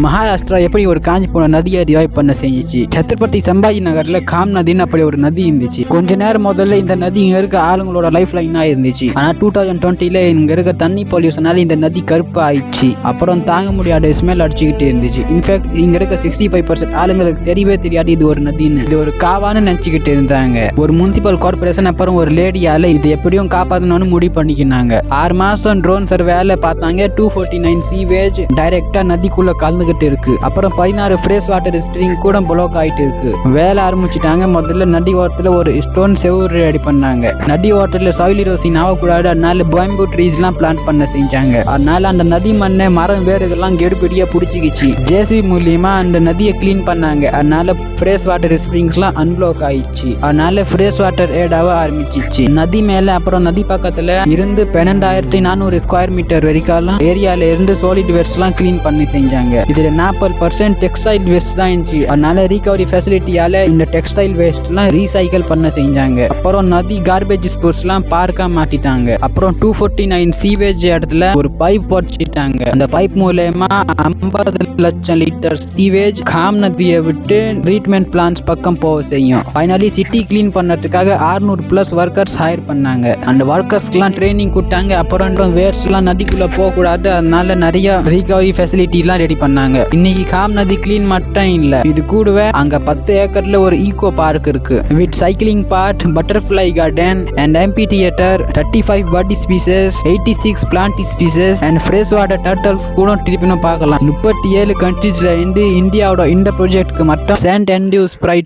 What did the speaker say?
மகாராஷ்டிரா எப்படி ஒரு காஞ்சி போன நதியை ரிவைவ் பண்ண செஞ்சிச்சு. சத்ரபதி சம்பாஜி நகர்ல காம் நதின்னு அப்படி ஒரு நதி இருந்துச்சு. கொஞ்ச நேரம் முதல்ல இந்த நதி இங்க இருக்க ஆளுங்களோட லைஃப் லைனா இருந்துச்சு. ஆனா 2020 இங்க இருக்க தண்ணி பொல்யூஷனால இந்த நதி கருப்பு ஆயிடுச்சு. அப்புறம் தாங்க முடியாத ஸ்மெல் அடிச்சுக்கிட்டு இருந்துச்சு. இன்ஃபேக்ட் இங்க இருக்க 65% ஆளுங்களுக்கு தெரியவே தெரியாது இது ஒரு நதின்னு. இது ஒரு காவான்னு நினைச்சுக்கிட்டு இருந்தாங்க. ஒரு முனிசிபல் கார்பரேஷன் அப்புறம் ஒரு லேடியால இது எப்படியும் காப்பாற்றணும்னு முடிவு பண்ணிக்கினாங்க. 6 மாசம் ட்ரோன் சர்வேல பார்த்தாங்க. 249 சீவேஜ் டைரக்டா நதிக்குள்ள கலந்துகிட்டு இருக்கு. அப்புறம் 16 ஃப்ரெஷ் வாட்டர் ஸ்ப்ரிங் கூட பிளாக் ஆயிட்டு இருக்கு. வேலை ஆரம்பிச்சுட்டாங்க. முதல்ல நதி ஓரத்துல ஒரு ஸ்டோன் செவுர் ரெடி பண்ணாங்க. நதி ஓரத்துல சாயில் எரோஷன் ஆகக்கூடாது, அதனால பாம்பு ட்ரீஸ் எல்லாம் பிளான்ட் பண்ண செஞ்சாங்க. அதனால அந்த நதி மண்ணை மரம் வேறுகள்லாம் கெடுபிடியா பிடிச்சிக்கிச்சு. ஜேசி மூலியமா அந்த நதியை கிளீன் பண்ணாங்க. அதனால ஃப்ரெஷ் வாட்டர் ஸ்ப்ரிங்ஸ் எல்லாம் அன்பிளாக் ஆயிடுச்சு. அதனால ஃப்ரெஷ் வாட்டர் ஏடாவ ஆரம்பிச்சிச்சு. நதி மேல அப்புறம் நதி பக்கத்துல இருந்து 12,400 ஸ்கொயர் மீட்டர் வரைக்கும் ஏரியால இருந்து சாலிட் வேஸ்ட் எல்லாம் கிளீன் பண்ணி செஞ்சாங்க. இதுல 40% டெக்ஸ்டைல் வேஸ்ட் தான் இருந்துச்சு. அதனால ரீகவரி ஃபெசிலிட்டியால இந்த டெக்ஸ்டைல் வேஸ்ட் எல்லாம் ரீசைக்கிள் பண்ண செஞ்சாங்க. அப்புறம் நதி கார்பேஜ் ஸ்போர்ட்ஸ் எல்லாம் பார்க்கா மாட்டிட்டாங்க. அப்புறம் 249 சீவேஜ் இடத்துல ஒரு பைப் போட்டுட்டாங்க. அந்த பைப் மூலமா 50 லட்சம் லிட்டர் சீவேஜ் காம் நதியை விட்டு ட்ரீட்மெண்ட் பிளான்ஸ் பக்கம் போக செய்யும். ஃபைனலி சிட்டி கிளீன் பண்ணதுக்காக 600+ ஒர்க்கர்ஸ் ஹையர் பண்ணாங்க. அந்த ஒர்க்கர்ஸ்க்குலாம் ட்ரைனிங் கொடுத்தாங்க. அப்புறம் வேஸ்ட் எல்லாம் நதிக்குள்ள போக கூடாது, அதனால நிறைய ரீகவரி ஃபெசிலிட்டி எல்லாம் ரெடி பண்ணாங்க. இன்னைக்கு காம் நதி கிளீன் மட்டும் இல்ல, இது கூடவே அங்க 10 ஏக்கர்ல ஒரு ஈகோ பார்க் இருக்கு. With cycling park, butterfly garden and amphitheatre, 35 bird species, 86 plant species and fresh water turtles கூட திருப்பினும் பார்க்கலாம். 37 கண்ட்ரீஸ்ல இருந்து இந்தியாவோட இந்த ப்ராஜெக்ட்க்கு மட்டும் சென்ட் அண்ட் ஸ்ப்ரைட்